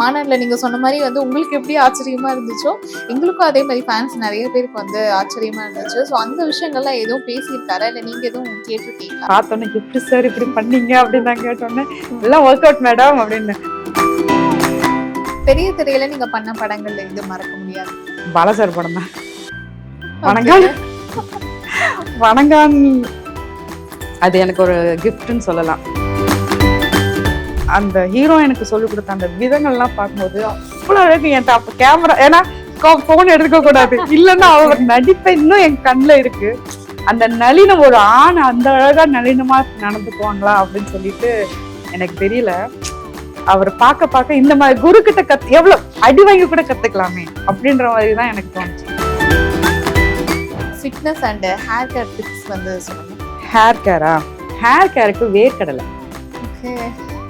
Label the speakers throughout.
Speaker 1: மாநாடுல நீங்க சொன்ன மாதிரி வந்து உங்களுக்கு எப்படி ஆச்சரியமா இருந்துச்சோ, எங்களுக்கும் அதே மாதிரி ஃபேன்ஸ் நெறைய பேருக்கு வந்து ஆச்சரியமா இருந்துச்சு. ஸோ அந்த விஷயங்கள்லாம் எதுவும் பேசியிருக்காரா? இல்ல நீங்க எதுவும் கேட்டிருக்கீங்களா?
Speaker 2: பார்த்தோன்னே எப்படி சார் இப்படி பண்ணீங்க அப்படின்னு நான் கேட்டோன்னே, எல்லாம் ஒர்க் அவுட் மேடம் அப்படின்னு.
Speaker 1: பெரிய திரையில நீங்க பண்ண படங்கள்ல இது மறக்க முடியாது.
Speaker 2: பாலா சார் படம் தான். வணங்கான் வணங்கான் அது எனக்கு ஒரு கிஃப்ட்னு சொல்லலாம். அந்த ஹீரோ எனக்கு சொல்லிக் கொடுத்த அந்த விதங்கள்லாம் பார்க்கும்போது அவ்வளவு அழகு. என் அப்ப கேமரா ஏன்னா போன் எடுக்க கூடாது, இல்லைன்னா அவர் நடிப்பை இன்னும் என் கண்ணுல இருக்கு. அந்த நளினம் ஒரு ஆண் அந்த அழகா நளினமா நடந்துக்குவாங்களா அப்படின்னு சொல்லிட்டு எனக்கு தெரியல. அவர் பார்க்க பார்க்க இந்த மாதிரி குரு கிட்ட எவ்வளவு அடி வாங்கி கூட கத்துக்கலாமே அப்படின்ற மாதிரி தான் எனக்கு தோணுச்சு.
Speaker 1: Fitness and hair care tips வந்து சொல்லுங்க.
Speaker 2: ஹேர் கேரா? ஹேர் கேருக்கு வேர்க்கடலை.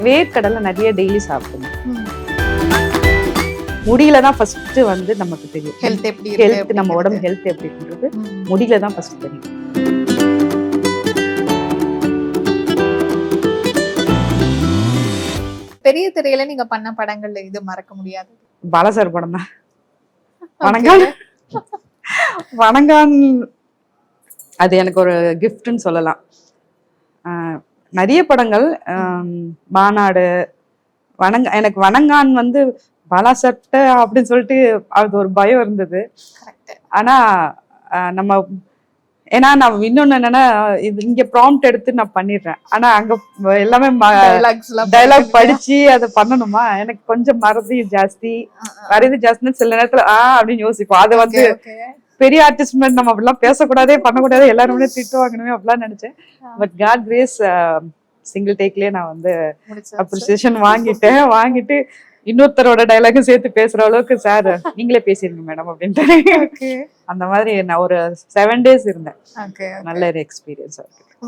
Speaker 2: வேர்க்கடலை நிறைய டெய்லி சாப்பிடணும். முடியில தான் ஃபர்ஸ்ட் வந்து நமக்கு தெரியும்
Speaker 1: ஹெல்த் எப்படி
Speaker 2: ஹெல்த், நம்ம உடம்பு ஹெல்த் எப்படின்றது முடியில தான் ஃபர்ஸ்ட் தெரியும்.
Speaker 1: பெரிய திரையில நீங்க பண்ண படங்கள்ல இது மறக்க முடியாது.
Speaker 2: பாலா சார் படம் தான். வணங்கான் வணங்கான் அது எனக்கு ஒரு கிஃப்ட்னு சொல்லலாம். நிறைய படங்கள், மாநாடு, எனக்கு வணங்கான் வந்து பாலா சட்ட அப்படின்னு சொல்லிட்டு அது ஒரு பயம் இருந்தது. ஆனா நம்ம ஏன்னா நான் இன்னொன்னு என்னன்னா, இது இங்க ப்ராம்ப்ட் எடுத்து நான் பண்ணிடுறேன். ஆனா அங்க எல்லாமே டைலாக் படிச்சு அதை பண்ணணுமா, எனக்கு கொஞ்சம் மறதி ஜாஸ்தி. சில நேரத்துல அப்படின்னு யோசிப்போம். அது வந்து பெரிய ஆர்டிஸ்ட் மாதிரி நம்ம அப்படிலாம் பேசக்கூடாதே பண்ணக்கூடாது, எல்லாருமே திட்டு வாங்கணுமே அப்படிலாம் நினைச்சேன். பட் காட் கிரேஸ் சிங்கிள் டேக்லயே நான் வந்து அப்ரிசியேஷன் வாங்கிட்டு இன்னொருத்தரோட டைலாகும் சேர்த்து பேசுற அளவுக்கு சார் நீங்களே பேசிருங்க மேடம் அப்படின்ட்டு. அந்த மாதிரி நான் ஒரு 7 days இருந்தேன். நல்ல ஒரு எக்ஸ்பீரியன்ஸ்.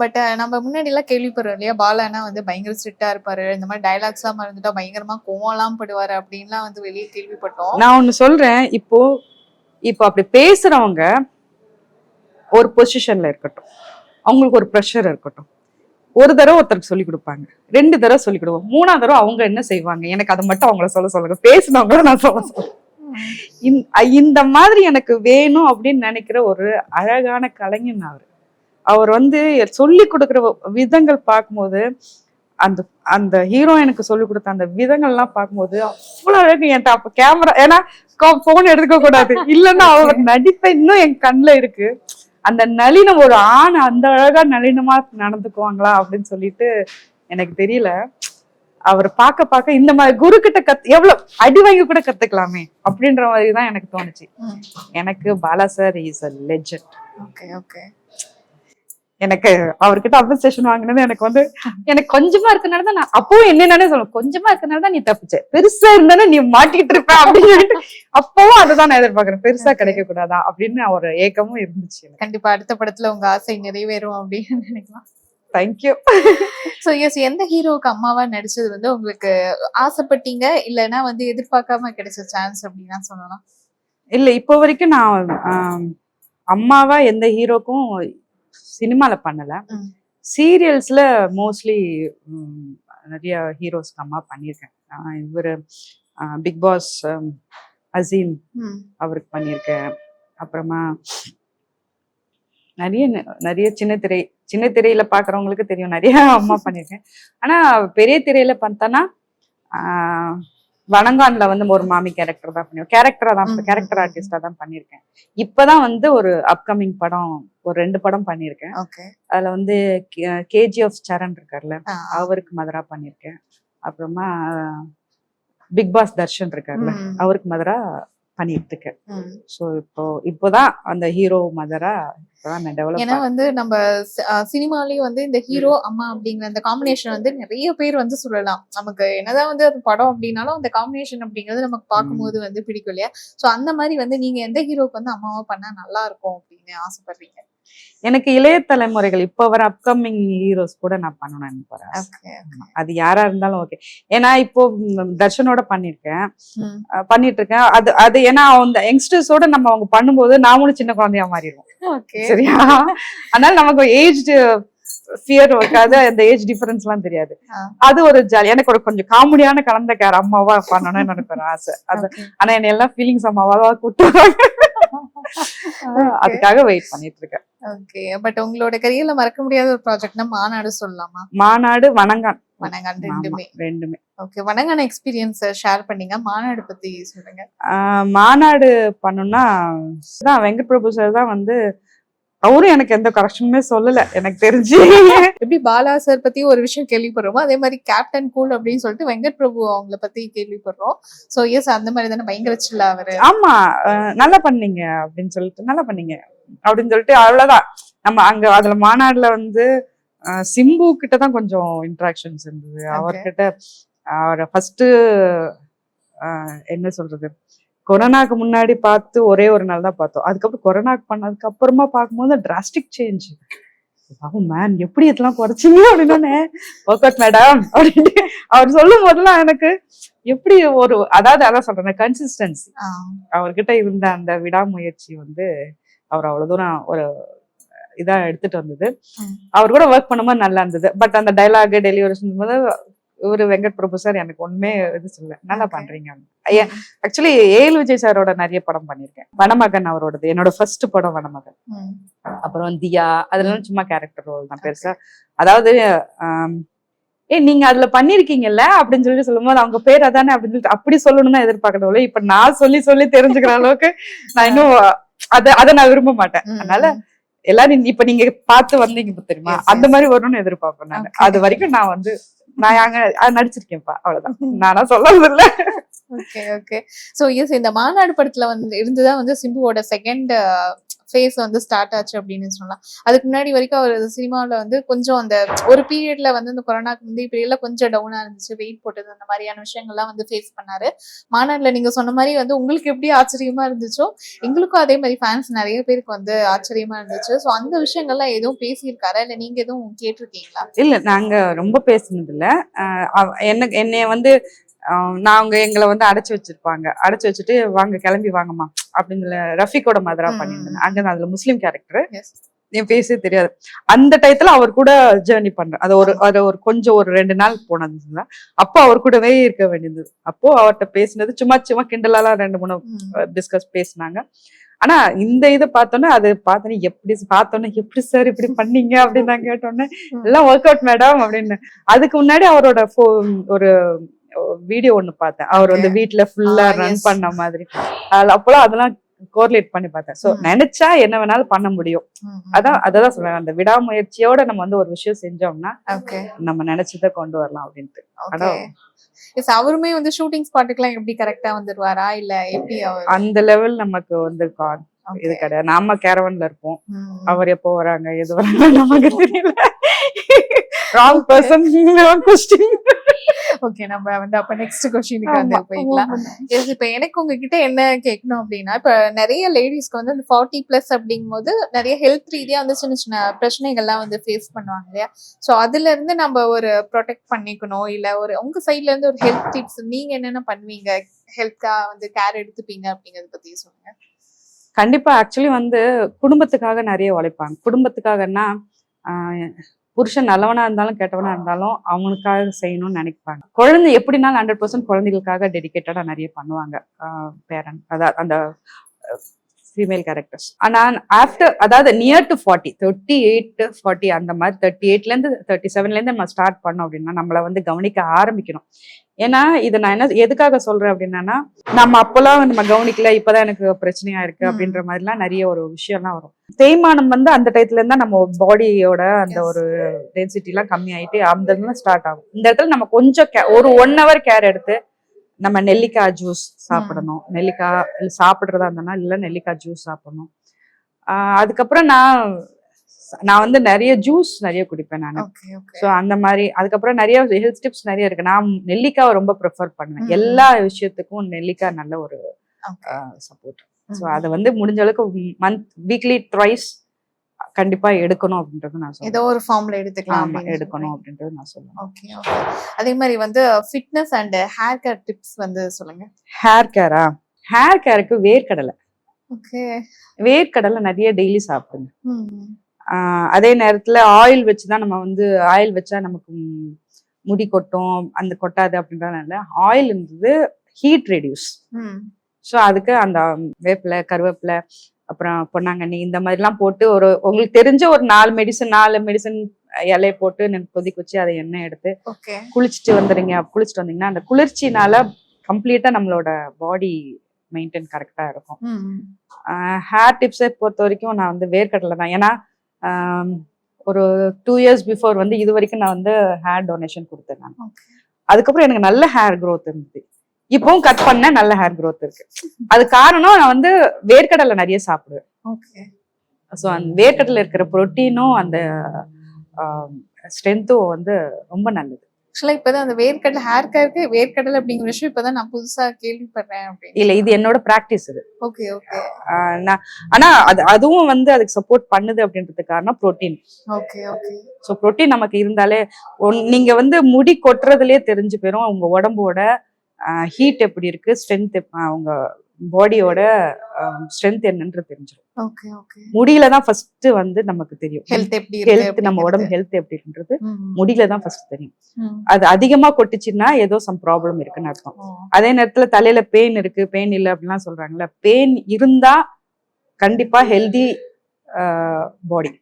Speaker 1: பட் நம்ம முன்னாடி எல்லாம் கேள்விப்படுறோம் இல்லையா, பாலானா வந்து பயங்கர ஸ்ட்ரிக்டா இருப்பாரு, இந்த மாதிரி டைலாக்ஸ் எல்லாம் மறந்துட்டா பயங்கரமா கோவம்லாம் படுவாரு அப்படின்லாம் வந்து வெளியே கேள்விப்பட்டோம்.
Speaker 2: நான் ஒண்ணு சொல்றேன், இப்போ அப்படி பேசுறவங்க ஒரு பொசிஷன்ல இருக்கட்டும், அவங்களுக்கு ஒரு ப்ரெஷர் இருக்கட்டும், ஒரு தடவை ஒருத்தருக்கு சொல்லி கொடுப்பாங்க, 2 தடவை சொல்லி கொடுப்போம், 3ஆவது தடவை அவங்க என்ன செய்வாங்க, எனக்கு அதை மட்டும் அவங்கள சொல்லுங்க, பேசினவங்கள நான் சொல்ல. இந்த மாதிரி எனக்கு வேணும் அப்படின்னு நினைக்கிற ஒரு அழகான கலைஞன் அவர் வந்து சொல்லி கொடுக்குற விதங்கள் பார்க்கும்போது, அந்த ஹீரோ எனக்கு சொல்லி கொடுத்த அந்த விதங்கள்லாம் பார்க்கும்போது அவ்வளவு அழகு. என் அப்ப கேமரா ஏன்னா போன் எடுக்க கூடாது, இல்லைன்னா அவர் நடிப்பை இன்னும் என் கண்ணுல இருக்கு. அந்த நளினம் ஒரு ஆண் அந்த அழகா நளினமா நடந்துக்குவாங்களா அப்படின்னு சொல்லிட்டு எனக்கு தெரியல. அவர் பார்க்க பார்க்க இந்த மாதிரி குரு கிட்ட எவ்வளவு அடி வாங்கி கூட கத்துக்கலாமே அப்படின்ற மாதிரிதான் எனக்கு தோணுச்சு. எனக்கு Bala sir is a legend. எனக்கு அவர்கிட்ட அப்ரிசியேஷன் வாங்கினது எனக்கு கொஞ்சமா இருக்கனால தான் நான் அப்பவும் என்னென்னே சொல்லுவேன், கொஞ்சமா இருக்கனால தான் நீ தப்பிச்ச, பெருசா இருந்தானே நீ மாட்டிட்டு இருப்ப அப்படின்னு சொல்லிட்டு அப்பவும் அதுதான் நான் எதிர்பார்க்கிறேன், பெருசா கிடைக்க கூடாதா அப்படின்னு ஒரு ஏக்கமும் இருந்துச்சு.
Speaker 1: கண்டிப்பா அடுத்த படத்துல உங்க ஆசை நிறைவேறும் அப்படின்னு நினைக்கலாம்.
Speaker 2: தேங்க்யூ.
Speaker 1: சோ எஸ், எந்த ஹீரோவுக்கு அம்மாவா நடிச்சது வந்து உங்களுக்கு ஆசைப்பட்டீங்க, இல்லைன்னா வந்து எதிர்பார்க்காம கிடைச்ச சான்ஸ் அப்படின்னா சொல்லலாம்?
Speaker 2: இல்ல, இப்போ வரைக்கும் நான் அம்மாவா எந்த ஹீரோக்கும் சினிமால பண்ணல. சீரியல்ஸ்ல மோஸ்ட்லி நிறைய ஹீரோஸ்க்கு அம்மா பண்ணியிருக்கேன். இவரு பிக் பாஸ் அசீம் அவருக்கு பண்ணியிருக்கேன். அப்புறமா நிறைய சின்ன திரையில பாக்குறவங்களுக்கு தெரியும், நிறைய அம்மா பண்ணியிருக்கேன். ஆனா பெரிய திரையில பார்த்தோன்னா வணங்கான்ல வந்து ஒரு மாமி கேரக்டர் தான் பண்ணிருக்கேன், கேரக்டர் ஆர்டிஸ்டா தான் பண்ணிருக்கேன். இப்பதான் வந்து ஒரு அப்கமிங் படம் ஒரு 2 படம் பண்ணிருக்கேன். அதுல வந்து KGF சரண் இருக்காருல்ல, அவருக்கு மதரா பண்ணிருக்கேன். அப்புறமா பிக் பாஸ் தர்ஷன் இருக்காருல்ல, அவருக்கு மதரா பண்ணிட்டு இருக்கேன். சோ இப்போதான் அந்த ஹீரோ மதரா
Speaker 1: ஏன்னா வந்து நம்ம சினிமாலயும் வந்து இந்த ஹீரோ அம்மா அப்படிங்கிற அந்த காம்பினேஷன் வந்து நிறைய பேர் வந்து சொல்லலாம். நமக்கு என்னதான் வந்து அது படம் அப்படின்னாலும் அந்த காம்பினேஷன் அப்படிங்கிறது நமக்கு பார்க்கும்போது வந்து பிடிக்கும் இல்லையா? சோ அந்த மாதிரி வந்து நீங்க எந்த ஹீரோக்கு வந்து அம்மாவா பண்ணா நல்லா இருக்கும் அப்படின்னு ஆசைப்படுறீங்க?
Speaker 2: எனக்கு இளைய தலைமுறைகள் இப்ப வர அப்கமிங் ஹீரோஸ் கூட நான் பண்ணணும்னு. அது யாரா இருந்தாலும் ஓகே. ஏன்னா இப்போ தர்ஷனோட பண்ணிட்டு இருக்கேன். அது ஏன்னா அந்த யங்ஸ்டர்ஸோட நம்ம அவங்க பண்ணும்போது நாமளும் சின்ன குழந்தையா மாறிடுவோம். சரியா? அதனால நமக்கு ஏஜ் ஃபியர் இருக்காது, அந்த ஏஜ் டிஃபரன்ஸ் எல்லாம் தெரியாது.
Speaker 1: ஆ.
Speaker 2: அது ஒரு ஜாலி. எனக்கு ஒரு கொஞ்சம் காமெடியான கலந்த அம்மாவா பண்ணணும்னு எனக்கு ஒரு ஆசை அது.
Speaker 1: Okay.
Speaker 2: ஆனா என்ன எல்லாம் ஃபீலிங்ஸ் அம்மாவா கூட்டுவாங்க. அதுக்காக வெயிட் பண்ணிட்டு இருக்கேன்.
Speaker 1: ஓகே. பட் உங்களோட கரியர்ல மறக்க முடியாத ஒரு ப்ராஜெக்ட்னா மாநாடு சொல்லலாமா?
Speaker 2: மாநாடு, வணங்கான்.
Speaker 1: வணங்கான்
Speaker 2: ஆமா,
Speaker 1: ரெண்டுமே.
Speaker 2: ரெண்டுமே.
Speaker 1: ஓகே. வணங்கான எக்ஸ்பீரியன்ஸ் ஷேர் பண்ணீங்க. மாநாடு பத்தி சொல்லுங்க.
Speaker 2: மாநாடு பண்ணோம்னா தான் வெங்கட் பிரபு சார் தான் வந்து, அவரும் எனக்கு எந்த கரெக்ஷனுமே சொல்லல எனக்கு தெரிஞ்சு.
Speaker 1: எப்படி பாலா சார் பத்தி ஒரு விஷயம் கேள்விப்படுறோமோ அதே மாதிரி கேப்டன் கூல் அப்படின்னு சொல்லிட்டு வெங்கட் பிரபு அவங்கள பத்தி கேள்விப்படுறோம். சோ எஸ் அந்த மாதிரி தானே பயங்கர சில்லா அவரு.
Speaker 2: ஆமா, நல்லா பண்ணீங்க அப்படின்னு சொல்லிட்டு, நல்லா பண்ணீங்க அப்படின்னு சொல்லிட்டு அவ்வளவுதான். நம்ம அங்க அதுல மாநாடுல வந்து சிம்பு கிட்ட தான் கொஞ்சம் இன்ட்ராக்ஷன்ஸ் இருந்தது. அவர்கிட்ட அவரை ஃபர்ஸ்ட் என்ன சொல்றது, கொரோனாக்கு முன்னாடி பார்த்து ஒரே ஒரு நாள் தான் பார்த்தோம். அதுக்கப்புறம் கொரோனாக்கு பண்ணதுக்கு அப்புறமா பார்க்கும்போது டிராஸ்டிக் சேஞ்ச். மேன் எப்படி இதெல்லாம் குறைச்சிங்க அப்படின்னு, ஒர்க் அவுட் மேடம் அப்படின்ட்டு அவர் சொல்லும் போதெல்லாம் எனக்கு எப்படி ஒரு அதான் சொல்றேன், கன்சிஸ்டன்சி அவர்கிட்ட இருந்த அந்த விடாமுயற்சி வந்து அவர் அவ்வளவு தூரம் ஒரு இதா எடுத்துட்டு வந்தது. அவர் கூட ஒர்க் பண்ணும்போது நல்லா இருந்தது. பட் அந்த டைலாக் டெலிவரி போது ஒரு வெங்கட் பிரபு சார் எனக்கு ஒண்ணுமே இது சொல்ல, நல்லா பண்றீங்க. ஆக்சுவலி ஏஎல் விஜய் சாரோட நிறைய படம் பண்ணிருக்கேன். வனமகன் அவரோடது என்னோட ஃபர்ஸ்ட் படம் வனமகன். அப்புறம் தியா, அதெல்லாம் சும்மா கேரக்டர் ரோல் தான் பெருசா. அதாவது நீங்க அதுல பண்ணிருக்கீங்கல்ல அப்படின்னு சொல்லி சொல்லும்போது அவங்க பேர் அதானே அப்படின்னு சொல்லிட்டு அப்படி சொல்லணும்னு எதிர்பார்க்கறதுல, இப்ப நான் சொல்லி தெரிஞ்சுக்கிற அளவுக்கு நான் இன்னும் அதை நான் விரும்ப மாட்டேன். அதனால எல்லாரும் இப்ப நீங்க பார்த்து வந்தீங்க தெரியுமா, அந்த மாதிரி வரணும்னு எதிர்பார்ப்பேன் நான். அது வரைக்கும் நான் வந்து நான் நடிச்சிருக்கேன்ப்பா, அவ்வளவுதான். நானா சொல்றது இல்ல.
Speaker 1: Okay okay. சோ எஸ் இந்த மாநாடு படத்துல வந்து இருந்துதான் வந்து சிம்புவோட செகண்ட் ஃபேஸ் வந்து ஸ்டார்ட் ஆச்சு அப்படின்னு சொல்லலாம். அதுக்கு முன்னாடி வரைக்கும் அவர் சினிமாவில் வந்து கொஞ்சம் அந்த ஒரு பீரியட்ல வந்து இந்த கொரோனாக்கு முந்தைய பீரியட்ல கொஞ்சம் டவுனா இருந்துச்சு, வெயிட் போட்டது, அந்த மாதிரியான விஷயங்கள்லாம் வந்து ஃபேஸ் பண்ணாரு. மாநாடுல நீங்க சொன்ன மாதிரி வந்து உங்களுக்கு எப்படி ஆச்சரியமா இருந்துச்சோ எங்களுக்கும் அதே மாதிரி ஃபேன்ஸ் நிறைய பேருக்கு வந்து ஆச்சரியமா இருந்துச்சு. ஸோ அந்த விஷயங்கள்லாம் எதுவும் பேசியிருக்காரா இல்ல நீங்க எதுவும் கேட்டிருக்கீங்களா?
Speaker 2: இல்ல, நாங்க ரொம்ப பேசினது இல்ல. என்னைய வந்து நாங்க எங்களை வந்து அடைச்சு வச்சிருப்பாங்க, அடைச்சு வச்சுட்டு வாங்க கிளம்பி வாங்கம்மா அப்படின்னு ரஃபிகோட மதரா பண்ணியிருந்தேன். அங்க அதுல முஸ்லீம் கேரக்டர், என் பேசே தெரியாது. அந்த டயத்துல அவர் கூட ஜேர்னி பண்றேன். அது ஒரு கொஞ்சம் ஒரு 2 நாள் போனது. அப்போ அவர் கூடவே இருக்க வேண்டியது. அப்போ அவர்கிட்ட பேசினது சும்மா கிண்டலாலாம் 2-3 டிஸ்கஸ் பேசினாங்க. ஆனா இந்த இதை பார்த்தோன்னே எப்படி சார் இப்படி பண்ணீங்க அப்படின்னு நான் கேட்டோன்னே, எல்லாம் ஒர்க் அவுட் மேடம் அப்படின்னு. அதுக்கு முன்னாடி அவரோட ஒரு வீடியோ ஒண்ணு பார்த்தேன், அவர் வந்து வீட்டுல ஃபுல்லா ரன் பண்ண மாதிரி. அப்போலாம் அதெல்லாம் கோரிலேட் பண்ணி பார்த்தேன். சோ நினைச்சா என்ன வேணாலும் பண்ண முடியும். அதான் சொல்றேன், அந்த விடாமுயற்சியோட நம்ம வந்து ஒரு விஷயம் செஞ்சோம்னா நம்ம நினைச்சதை கொண்டு வரலாம் அப்படின்ட்டு.
Speaker 1: அவருமே வந்து ஷூட்டிங் ஸ்பாட்டுக்கு எல்லாம் எப்படி கரெக்டா வந்துருவாரா இல்ல எப்படி?
Speaker 2: அந்த லெவல் நமக்கு வந்து இது கிடையாது. நாம கேரவன்ல இருப்போம், அவர் எப்போ வராங்க எது வராங்க நமக்கு தெரியல. Wrong person question.
Speaker 1: ஓகே, நம்ம வந்து அப்ப நெக்ஸ்ட் क्वेश्चनக்கு வந்து போய்க்கலாம். இப்ப எனக்கு உங்ககிட்ட என்ன கேட்கணும் அப்படின்னா, இப்ப நிறைய லேடிஸ்க்கு வந்து அந்த 40+ அப்படிங்கும்போது நிறைய ஹெல்த் ரீதியா வந்து சின்ன சின்ன பிரச்சனைகள்லாம் வந்து ஃபேஸ் பண்ணுவாங்க இல்லையா? சோ அதுல இருந்து நம்ம ஒரு ப்ரொடெக்ட் பண்ணிக்கணும், இல்ல ஒரு உங்க சைட்ல இருந்து ஒரு ஹெல்த் டிப்ஸ் நீங்க என்னென்ன பண்ணுவீங்க, ஹெல்த்கா வந்து கேர் எடுத்துப்பீங்க அப்படிங்கறத பத்தி சொல்லுங்க.
Speaker 2: கண்டிப்பா. ஆக்சுவலி வந்து குடும்பத்துக்காக நிறைய உழைப்பாங்க. குடும்பத்துக்காகன்னா புருஷன் நல்லவனா இருந்தாலும் கெட்டவனா இருந்தாலும் அவங்களுக்காக செய்யணும்னு நினைப்பாங்க. குழந்தை எப்படினாலும் 100% குழந்தைகளுக்காக டெடிகேட்டடா நிறைய பண்ணுவாங்க பேரண்ட், அதாவது அந்த ஃபீமேல் கேரக்டர்ஸ். ஆனா ஆஃப்டர், அதாவது நியர் டு 40, 38 40 அந்த மாதிரி 38ல இருந்து 37ல இருந்து நம்ம ஸ்டார்ட் பண்ணோம் அப்படின்னா நம்மள வந்து கவனிக்க ஆரம்பிக்கணும். ஏன்னா இதை நான் எதுக்காக சொல்றேன் அப்படின்னா, நம்ம அப்பெல்லாம் நம்ம கவனிக்கல, இப்பதான் எனக்கு பிரச்சனையா இருக்கு அப்படின்ற மாதிரிலாம் நிறைய ஒரு விஷயம்லாம் வரும். தேய்மானம் வந்து அந்த டயத்துல இருந்தா நம்ம பாடியோட அந்த ஒரு டென்சிட்டி எல்லாம் கம்மி ஆயிட்டு அந்த இடத்துல ஸ்டார்ட் ஆகும். இந்த இடத்துல நம்ம கொஞ்சம் ஒரு 1 hour கேர் எடுத்து நம்ம நெல்லிக்காய் ஜூஸ் சாப்பிடணும். நெல்லிக்காய் சாப்பிடுறதா இருந்தோம்னா இல்ல நெல்லிக்காய் ஜூஸ் சாப்பிடணும். அதுக்கப்புறம் நான் வந்து நிறைய ஜூஸ் நிறைய குடிப்பேன் நான். ஸோ அந்த மாதிரி அதுக்கப்புறம் நிறைய ஹெல்த் டிப்ஸ் நிறைய இருக்கு. நான் நெல்லிக்காவை ரொம்ப ப்ரிஃபர் பண்ணுவேன். எல்லா விஷயத்துக்கும் நெல்லிக்காய் நல்ல ஒரு சப்போர்ட். ஸோ அதை வந்து முடிஞ்ச அளவுக்கு வீக்லி ட்வைஸ் கண்டிப்பா எடுக்கணும் அப்படின்றது நான் சொல்றேன்.
Speaker 1: ஏதோ ஒரு ஃபார்ம்ல எடுத்துக்கலாம்,
Speaker 2: எடுக்கணும் அப்படின்றது நான் சொல்றேன்.
Speaker 1: Okay okay. அதே மாதிரி வந்து fitness and hair care tips வந்து சொல்லுங்க.
Speaker 2: ஹேர் கேரா? ஹேர் கேருக்கு வேர்க்கடலை.
Speaker 1: ஓகே.
Speaker 2: வேர்க்கடலை நிறைய டெய்லி சாப்பிடுங்க. அதே நேரத்துல ஆயில் வச்சுதான் நம்ம வந்து ஆயில் வச்சா நமக்கு முடி கொட்டும் அந்த கொட்டாது அப்படின்றதுனால ஆயில் இருந்தது ஹீட் ரெடியூஸ். ஸோ அதுக்கு அந்த வேப்பிலை கருவேப்பிலை அப்புறம் பொன்னாங்கண்ணி இந்த மாதிரிலாம் போட்டு உங்களுக்கு தெரிஞ்ச ஒரு 4 மெடிசன் இலையை போட்டு கொதிக்க வச்சு அதை எண்ணெய் எடுத்து குளிச்சுட்டு வந்தீங்கன்னா அந்த குளிர்ச்சினால கம்ப்ளீட்டா நம்மளோட பாடி மெயின்டைன் கரெக்டா இருக்கும். ஹேர் டிப்ஸை பொறுத்த வரைக்கும் நான் வந்து வேர்க்கடலை தான். ஏன்னா ஒரு 2 இயர்ஸ் பிஃபோர் வந்து இது வரைக்கும் நான் வந்து ஹேர் டொனேஷன் கொடுத்தேன் நான். அதுக்கப்புறம் எனக்கு நல்ல ஹேர் க்ரோத் இருந்தது. இப்பவும் கட் பண்ண நல்ல ஹேர் க்ரோத் இருக்கு. அது காரணம் நான் வந்து வேர்க்கடலை நிறைய சாப்பிடுவேன். ஸோ அந்த வேர்க்கடலை இருக்கிற புரோட்டீனும் அந்த ஸ்ட்ரென்த்தும் வந்து ரொம்ப நல்லது.
Speaker 1: ஆக்சுவலா இப்பதான் அந்த வேர்க்கடலை ஹேர் கேருக்கு வேர்க்கடலை அப்படிங்கிற விஷயம் இப்பதான் நான் புதுசா கேள்விப்படுறேன்.
Speaker 2: இல்ல இது என்னோட பிராக்டிஸ் இது.
Speaker 1: Okay okay.
Speaker 2: ஆனா அதுவும் வந்து அதுக்கு சப்போர்ட் பண்ணுது அப்படின்றது காரணம் protein.
Speaker 1: Okay okay.
Speaker 2: So protein நமக்கு இருந்தாலே நீங்க வந்து முடி கொட்டுறதுலயே தெரிஞ்சு போயிரும் உங்க உடம்போட ஹீட் எப்படி இருக்கு, ஸ்ட்ரென்த் உங்க பாடியோட ஸ்ட்ரென்த் என்னன்றது தெரிஞ்சிடும்.
Speaker 1: Okay okay.
Speaker 2: முடியில தான் ஃபர்ஸ்ட் வந்து நமக்கு தெரியும்
Speaker 1: ஹெல்த்
Speaker 2: நம்ம உடம்பு ஹெல்த் எப்படின்றது முடியில தான் ஃபர்ஸ்ட் தெரியும். அது அதிகமா கொட்டுச்சுன்னா ஏதோ சம் ப்ராப்ளம் இருக்குன்னு அர்த்தம். அதே நேரத்துல தலையில பெயின் இருக்கு பெயின் இல்லை அப்படின்லாம் சொல்றாங்கல்ல, பெயின் இருந்தா கண்டிப்பா ஹெல்தி பாடி.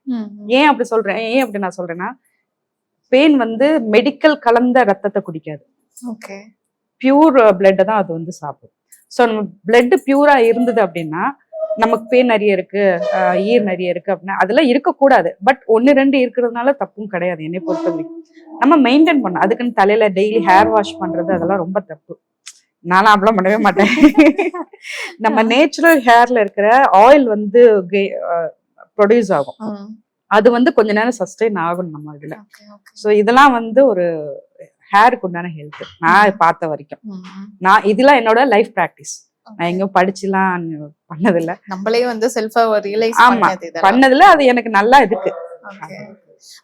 Speaker 2: ஏன் அப்படி நான் சொல்றேன்னா பெயின் வந்து மெடிக்கல் கலந்த ரத்தத்தை குடிக்காது.
Speaker 1: ஓகே.
Speaker 2: பியூர் பிளட்டை தான் அது வந்து சாப்பிடும். ஸோ நம்ம பிளட் பியூரா இருந்தது அப்படின்னா நமக்கு பெயின் நிறைய இருக்கு ஈர் நிறைய இருக்கு அப்படின்னா அதெல்லாம் இருக்கக்கூடாது. பட் 1-2 இருக்கிறதுனால தப்பும் கிடையாது என்னை பொறுத்த வரைக்கும். நம்ம மெயின்டைன் பண்ண அதுக்குன்னு தலையில டெய்லி ஹேர் வாஷ் பண்றது அதெல்லாம் ரொம்ப தப்பு. நானும் அப்படிலாம் பண்ணவே மாட்டேன். நம்ம நேச்சுரல் ஹேர்ல இருக்கிற ஆயில் வந்து ப்ரொடியூஸ் ஆகும். அது வந்து கொஞ்ச நேரம் சஸ்டெயின் ஆகணும் நம்ம இதுல. ஸோ இதெல்லாம் வந்து ஒரு ஹேருக்கு உண்டான ஹெல்த் நான் பார்த்த வரைக்கும். நான் இதெல்லாம் என்னோட லைஃப் பிராக்டிஸ். நான் எங்கேயும் படிச்சுலாம் பண்ணதில்லை.
Speaker 1: நம்மளே வந்து செல்ஃபா ரியலைஸ்
Speaker 2: பண்ணதில்லை. அது எனக்கு நல்லா இருக்கு.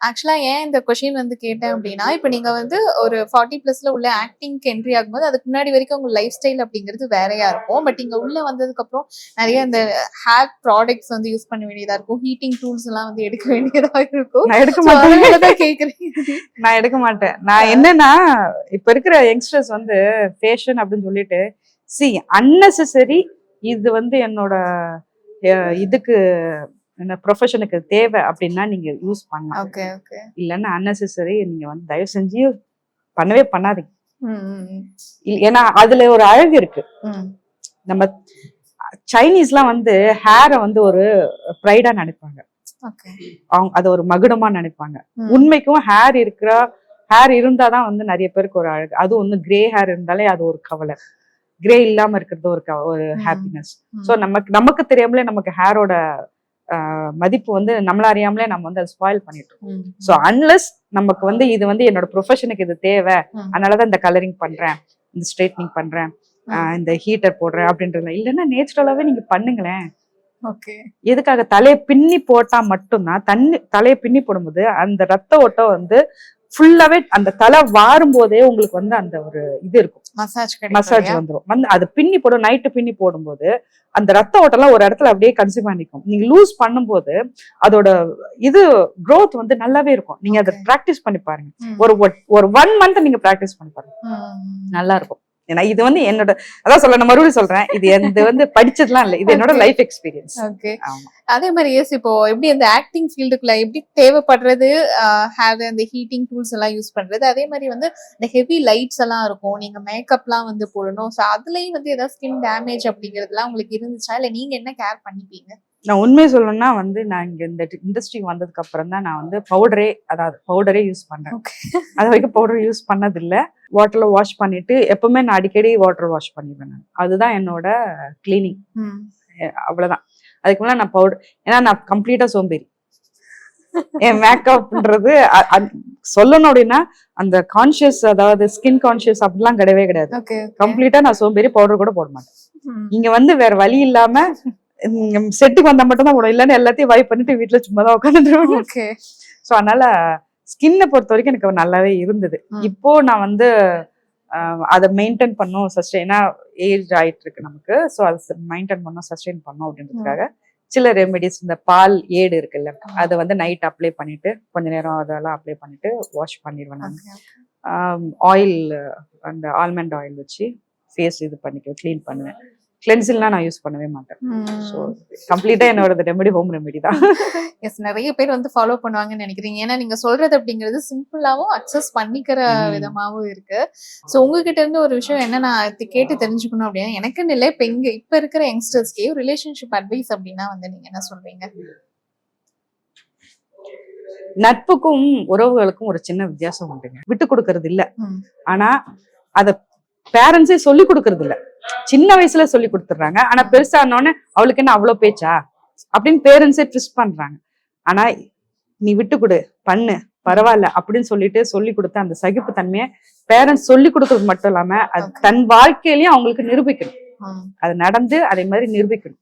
Speaker 1: ஆக்சுவலா ஏன் இந்த கொஸ்டின் வந்து கேட்டேன் அப்படின்னா, இப்ப நீங்க வந்து ஒரு 40+ உள்ள ஆக்டிங்க்கு என்ட்ரி ஆகும்போது அதுக்கு முன்னாடி வரைக்கும் உங்க லைஃப் ஸ்டைல் அப்படிங்கிறது வேறையா இருக்கும். பட் இங்க உள்ள வந்ததுக்கு அப்புறம் நிறைய இந்த ஹேர் ப்ராடக்ட்ஸ் வந்து யூஸ் பண்ண வேண்டியதா இருக்கும், ஹீட்டிங் டூல்ஸ் எல்லாம் வந்து எடுக்க வேண்டியதா இருக்கும்.
Speaker 2: நான் எடுக்க மாட்டேன். நான் எடுக்க மாட்டேன். நான் என்னன்னா இப்ப இருக்கிற யங்ஸ்டர்ஸ் வந்து ஃபேஷன் அப்படின்னு சொல்லிட்டு அன்னெசரி இது வந்து என்னோட இதுக்கு என்ன ப்ரொஃபஷனுக்கு தேவை அப்படின்னா நீங்க யூஸ் பண்ணலாம். இல்லைன்னா அன்னெசரி நீங்க வந்து தயவு செஞ்சு பண்ணவே பண்ணாதீங்க. ஏன்னா அதுல ஒரு அழகு இருக்கு. நம்ம சைனீஸ்லாம் வந்து ஹேரை வந்து ஒரு ப்ரைடா நினைப்பாங்க. அவங்க அதை ஒரு மகுடமா நினைப்பாங்க. உண்மைக்கும் ஹேர் இருந்தாதான் வந்து நிறைய பேருக்கு ஒரு அழகு. அது ஒண்ணு கிரே ஹேர் இருந்தாலே அது ஒரு கவலை, கிரே இல்லாம இருக்கிறது ஒரு ஹாப்பினஸ். ஸோ நமக்கு தெரியாமலே நமக்கு ஹேரோட மதிப்பு வந்து நம்மள அறியாமலே நம்ம வந்து அதை ஸ்பாயில் பண்ணிட்டு இருக்கோம். ஸோ அன்லெஸ் நமக்கு வந்து இது வந்து என்னோட ப்ரொஃபஷனுக்கு இது தேவை, அதனாலதான் இந்த கலரிங் பண்றேன், இந்த ஸ்ட்ரைட்னிங் பண்றேன், இந்த ஹீட்டர் போடுறேன் அப்படின்றது இல்லைன்னா நேச்சுரலாவே நீங்க பண்ணுங்களேன். எதுக்காக தலையை பின்னி போட்டா மட்டும்தான் தலையை பின்னி போடும்போது அந்த ரத்த ஓட்டம் வந்து ஃபுல்லாவே அந்த தலை வாரும் போதே உங்களுக்கு வந்து அந்த ஒரு இது இருக்கும், மசாஜ் வந்துடும். வந்து அது பின்னி போடும். நைட்டு பின்னி போடும்போது அந்த ரத்த ஓட்டம்லாம் ஒரு இடத்துல அப்படியே கன்சியூம் பண்ணிக்கும். நீங்க லூஸ் பண்ணும்போது அதோட இது க்ரோத் வந்து நல்லாவே இருக்கும். நீங்க அதை பிராக்டிஸ் பண்ணி பாருங்க. ஒரு 1 மந்த் நீங்க பிராக்டிஸ் பண்ணி பாருங்க, நல்லா இருக்கும். ஏன்னா இது வந்து என்னோட நான் மறுபடியும் சொல்றேன், இது வந்து படிச்சதுலாம் இல்ல, இது என்னோட லைஃப் எக்ஸ்பீரியன்ஸ்.
Speaker 1: அதே மாதிரி இப்போ எப்படி அந்த ஆக்டிங் ஃபீல்டுக்குள்ள எப்படி தேவைப்படுறது அந்த ஹீட்டிங் டூல்ஸ் எல்லாம் யூஸ் பண்றது, அதே மாதிரி வந்து இந்த ஹெவி லைட்ஸ் எல்லாம் இருக்கும், நீங்க மேக்கப்லாம் வந்து போடணும். ஸோ அதுலயும் வந்து ஏதாவது ஸ்கின் டேமேஜ் அப்படிங்கிறதுலாம் உங்களுக்கு இருந்துச்சா, இல்ல நீங்க என்ன கேர் பண்ணிப்பீங்க?
Speaker 2: நான் உண்மையை சொல்லணும்னா வந்து நான் இங்க இந்த இண்டஸ்ட்ரி வந்ததுக்கு அப்புறம் தான் நான் வந்து பவுடரே யூஸ் பண்றேன். அது வரைக்கும் பவுடர் யூஸ் பண்ணதில்லை. வாட்டர்ல வாஷ் பண்ணிட்டு எப்பவுமே நான் அடிக்கடி வாட்டர் வாஷ் பண்ணிடுவேன். அதுதான் என்னோட கிளீனிங், அவ்வளவுதான். அதுக்கு முன்னாடி நான் பவுடர், ஏன்னா நான் கம்ப்ளீட்டா சோம்பேறி. என் மேக்கப்ன்றது சொல்லணும் அப்படின்னா அந்த கான்சியஸ், அதாவது ஸ்கின் கான்சியஸ் அப்படிலாம் கிடையவே கிடையாது. கம்ப்ளீட்டா நான் சோம்பேறி, பவுடர் கூட போட மாட்டேன். இங்க வந்து வேற வழி இல்லாம செட்டுக்கு வந்தா மட்டும் தான் போடும், இல்லைன்னு எல்லாத்தையும் வைப் பண்ணிட்டு வீட்டுல சும்மா தான் உட்காந்துருவேன். ஸோ அதனால ஸ்கின்னை பொறுத்த வரைக்கும் எனக்கு நல்லாவே இருந்தது. இப்போ நான் வந்து அதை மெயின்டைன் பண்ணும், சஸ்டெயினா ஏஜ் ஆயிட்டு இருக்கு நமக்கு. ஸோ அதை மெயின்டைன் பண்ணும், சஸ்டெயின் பண்ணும் அப்படின்றதுக்காக சில ரெமெடிஸ், இந்த பால் ஏடு இருக்குல்ல, அதை வந்து நைட் அப்ளை பண்ணிட்டு கொஞ்ச நேரம் அதெல்லாம் அப்ளை பண்ணிட்டு வாஷ் பண்ணிடுவேன் நான். ஆயில், அந்த ஆல்மண்ட் ஆயில் வச்சு ஃபேஸ் இது பண்ணிக்க க்ளீன் பண்ணுவேன். கிளென்சிங்லாம் நான் யூஸ் பண்ணவே மாட்டேன். ஸோ கம்ப்ளீட்டா என்னோட ரெமெடி ஹோம் ரெமெடி தான்.
Speaker 1: எஸ், நிறைய பேர் வந்து ஃபாலோ பண்ணுவாங்கன்னு நினைக்கிறீங்க. ஏன்னா நீங்க சொல்றது அப்படிங்கிறது சிம்பிளாவும் அக்சஸ் பண்ணிக்கிற விதமாவும் இருக்கு. ஸோ உங்ககிட்ட இருந்து ஒரு விஷயம் என்ன நான் கேட்டு தெரிஞ்சுக்கணும் அப்படின்னா, எனக்குன்னு இல்லை, இப்ப இருக்கிற யங்ஸ்டர்ஸ்க்கே ரிலேஷன்ஷிப் அட்வைஸ் அப்படின்னா வந்து நீங்க என்ன சொல்றீங்க?
Speaker 2: நட்புக்கும் உறவுகளுக்கும் ஒரு சின்ன வித்தியாசம் உண்டுங்க. விட்டு கொடுக்கறது இல்ல, ஆனா அத பேரண்ட்ஸே சொல்லி கொடுக்கறது இல்ல. சின்ன வயசுல சொல்லி கொடுத்துடுறாங்க, ஆனா பெருசா ஆனோடனே அவளுக்கு என்ன அவ்வளவு பேச்சா அப்படின்னு பேரண்ட்ஸே ட்விஸ்ட் பண்றாங்க. ஆனா நீ விட்டு கொடு, பண்ணு, பரவாயில்ல அப்படின்னு சொல்லிட்டு சொல்லி கொடுத்த அந்த சகிப்பு தன்மையை பேரண்ட்ஸ் சொல்லி கொடுக்கறது மட்டும் இல்லாம அது தன் வாழ்க்கையிலயும் அவங்களுக்கு நிரூபிக்கணும். அது நடந்து அதே மாதிரி நிரூபிக்கணும்.